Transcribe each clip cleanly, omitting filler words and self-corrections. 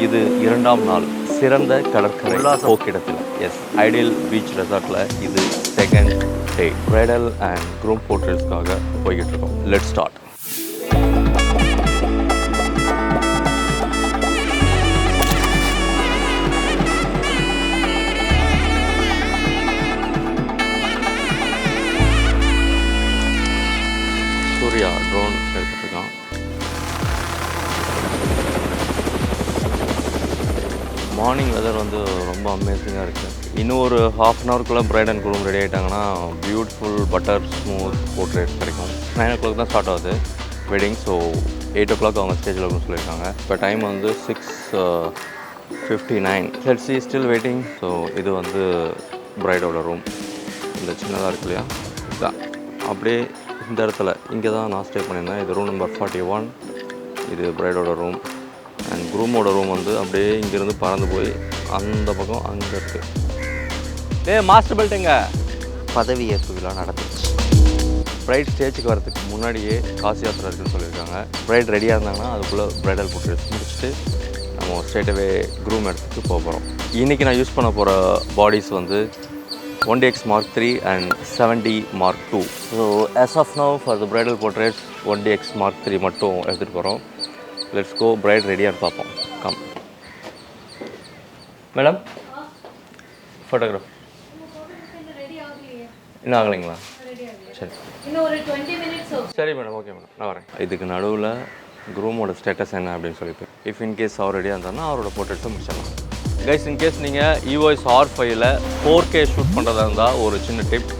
இது 2ஆம் நாள் சிறந்த கடற்கரை போக்கிடத்தில். எஸ், ஐடியல் பீச் ரெசார்ட்டில் இது second day. Bridal and groom போர்ட்ரேட்ஸ்க்காக போய்கிட்டு இருக்கோம். Let's start. சூர்யா ட்ரோன் எடுத்துகிட்ருக்கான். மார்னிங் வெதர் வந்து ரொம்ப அமேசிங்காக இருக்குது. இன்னும் ஒரு ½ அன் ஹவருக்குள்ளே பிரைட் அண்ட் க்ரூம் ரெடி ஆகிட்டாங்கன்னா பியூட்டிஃபுல் பட்டர் ஸ்மூத் போர்ட்ரேட்ஸ் கிடைக்கும். 9 o'clock தான் ஸ்டார்ட் ஆகுது வெட்டிங். ஸோ 8 o'clock அவங்க ஸ்டேஜில் இருக்குன்னு சொல்லியிருக்காங்க. இப்போ டைம் வந்து 6:59. Let's see, still waiting. So இது வந்து பிரைடோட ரூம். இந்த சின்னதாக இருக்கு இல்லையா, இதுதான். அப்படியே இந்த இடத்துல இங்கே தான் நான் ஸ்டே பண்ணியிருந்தேன். இது ரூம் நம்பர் 41. இது பிரைடோட ரூம். அண்ட் க்ரூமோட ரூம் வந்து அப்படியே இங்கேருந்து பறந்து போய் அந்த பக்கம் அங்கே இருக்குது. மாஸ்டர் பெல்ட்டுங்க. பதவியேற்பு விழா நடந்துச்சு. பிரைட் ஸ்டேஜுக்கு வரதுக்கு முன்னாடியே காசி யாத்திரை இருக்குன்னு சொல்லியிருக்காங்க. பிரைட் ரெடியாக இருந்தாங்கன்னா அதுக்குள்ளே பிரைடல் போட்டு முடிச்சுட்டு நம்ம ஸ்ட்ரெயிட்டாகவே க்ரூம் இடத்துக்கு போக போகிறோம். இன்றைக்கி நான் யூஸ் பண்ண போகிற பாடிஸ் வந்து 1DX Mark III and 7D Mark II. So as of now for the bridal portraits 1DX Mark III மட்டும் எடுத்துகிட்டு போகிறோம். Let's go. பிரைட் ரெடியாக பார்ப்போம். கம் மேடம், ஃபோட்டோகிராஃப் இன்னும் ஆகலைங்களா? சரி, சரி மேடம், ஓகே மேடம், நான் வரேன். இதுக்கு நடுவில் க்ரூமோட ஸ்டேட்டஸ் என்ன அப்படின்னு சொல்லிட்டு இஃப் இன்கேஸ் அவர் ரெடியாக இருந்தாருன்னா அவரோட போர்ட்ரேட்ஸை முடிச்சிடலாம். கைஸ், இன்கேஸ் நீங்கள் EOS R5ல் 4K ஷூட் பண்ணுறதா இருந்தால் ஒரு சின்ன tip.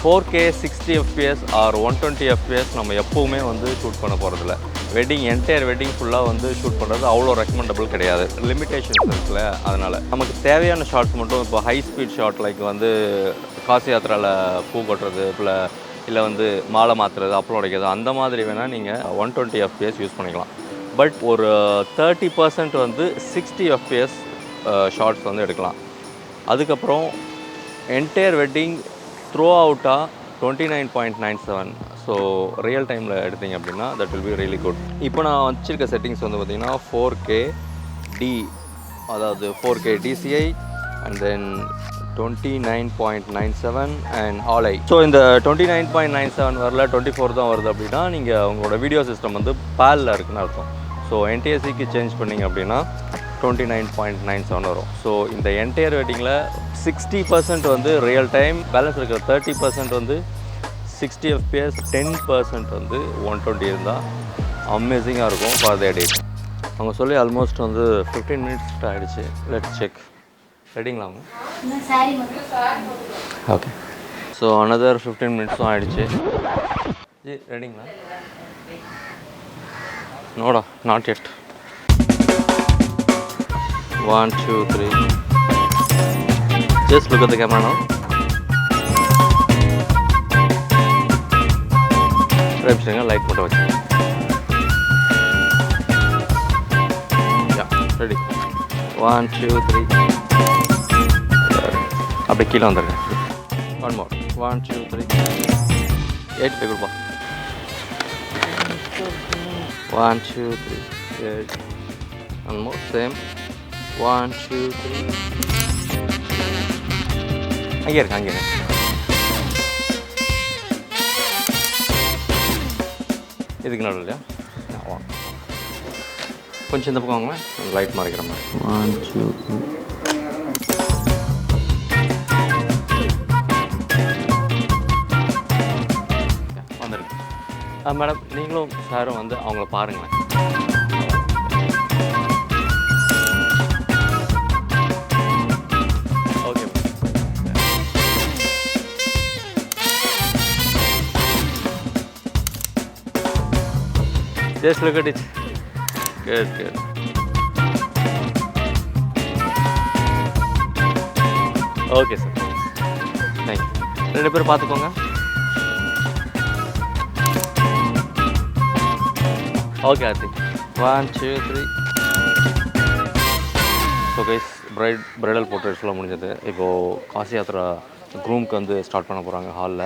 4K 60 FPS R 120 FPS நம்ம எப்போவுமே வந்து ஷூட் பண்ண போகிறதில்ல. வெட்டிங் என்டையர் வெட்டிங் ஃபுல்லாக வந்து ஷூட் பண்ணுறது அவ்வளோ ரெக்கமெண்டபிள் கிடையாது. லிமிட்டேஷன்ஸ் இருக்குல்ல, அதனால் நமக்கு தேவையான ஷார்ட்ஸ் மட்டும். இப்போ ஹை ஸ்பீட் ஷாட் லைக் வந்து காசி யாத்திராவில் பூ கொட்டுறது, இல்லை வந்து மாலை மாற்றுறது, அப்புறம் உடைக்கிறது, அந்த மாதிரி வேணால் நீங்கள் 120 FPS யூஸ் பண்ணிக்கலாம். பட் ஒரு 30% வந்து 60 FPS ஷார்ட்ஸ் வந்து எடுக்கலாம். அதுக்கப்புறம் என்டையர் வெட்டிங் த்ரோ அவுட்டாக 29.97. ஸோ ரியல் டைமில் எடுத்தீங்க அப்படின்னா that will be really good. இப்போ நான் வச்சுருக்க செட்டிங்ஸ் வந்து பார்த்திங்கன்னா 4K D, அதாவது 4K DCI and then 29.97 and all I. So இந்த 29.97 வரல, 24 தான் வருது அப்படின்னா நீங்கள் உங்களோட வீடியோ சிஸ்டம் வந்து பேலில் இருக்குன்னு அர்த்தம். ஸோ NTSCக்கு சேஞ்ச் பண்ணிங்க அப்படின்னா 29.97 வரும். ஸோ இந்த என்டையர் வெட்டிங்கில் 60% வந்து ரியல் டைம், பேலன்ஸ் இருக்கிற 30% வந்து 60 FPS, 10% வந்து 120 இருந்தால் அமேசிங்காக இருக்கும் ஃபார் த எடிட். அவங்க சொல்லி ஆல்மோஸ்ட் வந்து 15 மினிட்ஸ் ஆகிடுச்சு. Let's check. ரெடிங்களா அவங்க? ஓகே. ஸோ அனதர் 15 மினிட்ஸும் ஆகிடுச்சு. ஜி ரெடிங்களா? நோடா, not yet. 1 2 3. Just look at the camera now. Light மட்டும் வச்சு. ரெடி. 1 2 3. அப்படியே கீழே வந்துடுங்க. 1 more. 1 2 3. 8 கொடுப்பா. 1 2 3. 8. 1 more. Same. 1 2 3. அங்கே இருக்கு, அங்கே இதுக்கு நடுவில் இல்லையா? கொஞ்சம் இந்த பக்கம் வாங்க, லைட் மறைக்கிற மாதிரி. 1 2 3. வந்துருக்கு. மேடம், நீங்களும் சாரும் வந்து அவங்கள பாருங்களேன். Just look at it. Good, good. Okay, sir. Thank you. ரெண்டு பேரும் பார்த்துக்கோங்க. Okay Aarthi. 1 2 3. So guys, bridal போர்ட்ரேட்ஸ்லாம் முடிஞ்சது. இப்போது காசி யாத்திரா க்ரூம்க்கு வந்து ஸ்டார்ட் பண்ண போகிறாங்க ஹாலில்.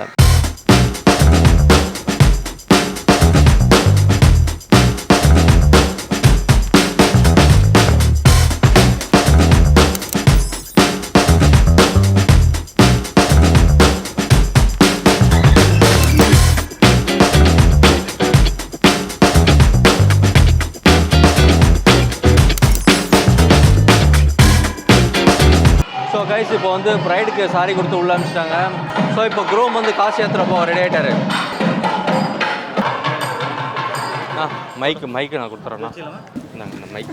கைஸ் இப்போ வந்து பிரைடுக்கு சாரி கொடுத்து உள்ள அனுப்பிச்சிட்டாங்க. ஸோ இப்போ க்ரூம் வந்து காசு ஏற்றுறப்போ ரெடி ஆகிட்டாரு. மைக்கு நான் கொடுத்துறேண்ணா. இந்தாங்க மைக்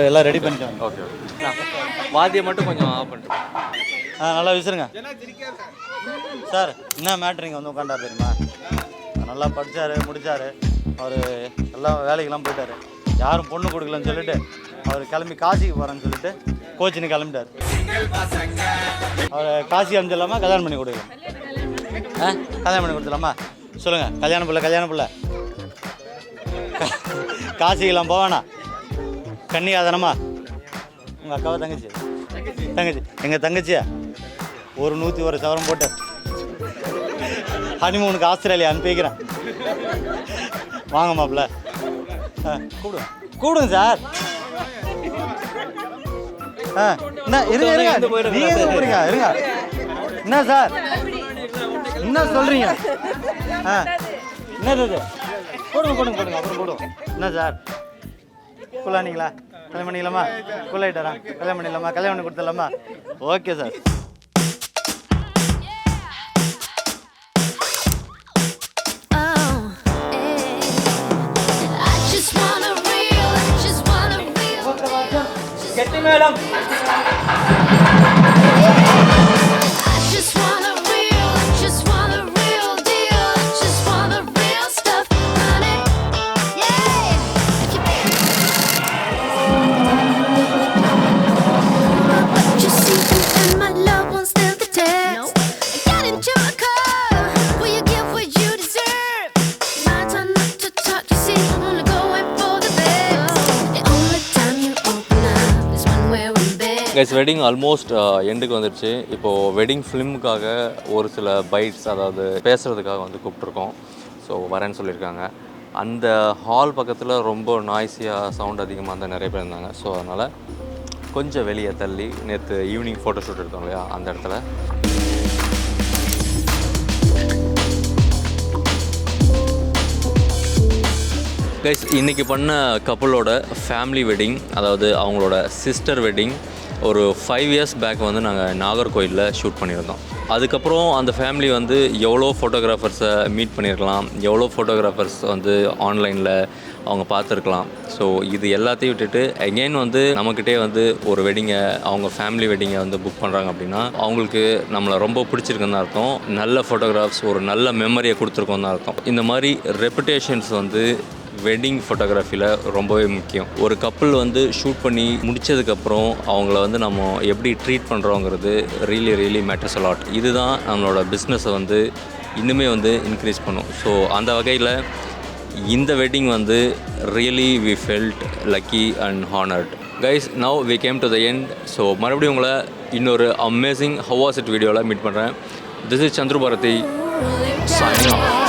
எல்லாம் ரெடி பண்ணிட்டேன். ஓகே வாத்தியம் மட்டும் கொஞ்சம் ஆஃப் பண்ணிட்டு நல்லா விசுருங்க சார். என்ன மேட்ரு வந்து உட்காண்டாரு தெரியுமா? நல்லா படித்தார், முடித்தார். அவர் எல்லாம் வேலைக்கெல்லாம் போயிட்டார். யாரும் பொண்ணு கொடுக்கலன்னு சொல்லிட்டு அவர் கிளம்பி காசிக்கு போகிறேன்னு சொல்லிட்டு கோச்சின்னு கிளம்பிட்டார். அவர் காசி அனுப்பிச்சிடலாமா கல்யாணம் பண்ணி கொடுக்கலாம்? கல்யாணம் பண்ணி கொடுத்துடலாமா? சொல்லுங்கள். கல்யாணம் பிள்ளை காசிக்கெல்லாம் போவேண்ணா. கன்னியாதானமா? உங்கள் அக்காவை தங்கச்சி எங்கள் தங்கச்சியா ஒரு 101 சவரம் போட்டு ஹனிமூனுக்கு ஆஸ்திரேலியா அனுப்பி வைக்கிறேன். வாங்க மாப்பிள்ள. கூப்பிடுங்க சார். என்ன இருங்க. என்ன சார் என்ன சொல்கிறீங்க? என்னது போடுங்க அப்புறம் போடுவோம். என்ன சார் குள்ளானீங்களா? கல்யாணம் பண்ணிக்கலாமா? குள்ளாயிட்டாரா? கல்யாணம் பண்ணிடலாமா? கல்யாணம் பண்ணி கொடுத்துடலாமா? Okay sir. கெட்டி மேடம். கைஸ் வெட்டிங் ஆல்மோஸ்ட் எண்டுக்கு வந்துடுச்சு. இப்போது வெட்டிங் ஃபிலிமுக்காக ஒரு சில பைட்ஸ், அதாவது பேசுகிறதுக்காக வந்து கூப்பிட்ருக்கோம். ஸோ வரேன்னு சொல்லியிருக்காங்க. அந்த ஹால் பக்கத்தில் ரொம்ப நாய்ஸியாக சவுண்ட் அதிகமாக இருந்தால் நிறைய பேர் இருந்தாங்க. ஸோ அதனால் கொஞ்சம் வெளியே தள்ளி நேற்று ஈவினிங் ஃபோட்டோ ஷூட் எடுத்தோம் இல்லையா, அந்த இடத்துல கைஸ் இன்றைக்கி பண்ண கப்புளோட ஃபேமிலி வெட்டிங், அதாவது அவங்களோட சிஸ்டர் வெட்டிங் ஒரு 5 இயர்ஸ் பேக் வந்து நாங்கள் நாகர்கோயிலில் ஷூட் பண்ணியிருந்தோம். அதுக்கப்புறம் அந்த ஃபேமிலி வந்து எவ்வளோ ஃபோட்டோகிராஃபர்ஸை மீட் பண்ணியிருக்கலாம், எவ்வளோ ஃபோட்டோகிராஃபர்ஸ் வந்து ஆன்லைனில் அவங்க பார்த்துருக்கலாம். ஸோ இது எல்லாத்தையும் விட்டுட்டு அகெயின் வந்து நம்மக்கிட்டே வந்து ஒரு வெட்டிங்கை, அவங்க ஃபேமிலி வெட்டிங்கை வந்து புக் பண்ணுறாங்க அப்படின்னா அவங்களுக்கு நம்மளை ரொம்ப பிடிச்சிருக்குன்னு தான் அர்த்தம். நல்ல ஃபோட்டோகிராஃப்ஸ், ஒரு நல்ல மெமரியை கொடுத்துருக்கோன்னு தான் அர்த்தம். இந்த மாதிரி ரெப்புடேஷன்ஸ் வந்து வெட்டிங் ஃபோட்டோகிராஃபியில் ரொம்பவே முக்கியம். ஒரு கப்புள் வந்து ஷூட் பண்ணி முடித்ததுக்கப்புறம் அவங்கள வந்து நம்ம எப்படி ட்ரீட் பண்ணுறோங்கிறது ரியலி மேட்டர்ஸ் அ லாட். இதுதான் நம்மளோட பிஸ்னஸை வந்து இன்னுமே வந்து இன்க்ரீஸ் பண்ணும். ஸோ அந்த வகையில் இந்த வெட்டிங் வந்து really we felt lucky and honoured. Guys now we came to the end. So மறுபடியும் உங்களை இன்னொரு அமேசிங் ஹவாசிட் வீடியோவில் மீட் பண்ணுறேன். This is Chandru Bharathi signing off.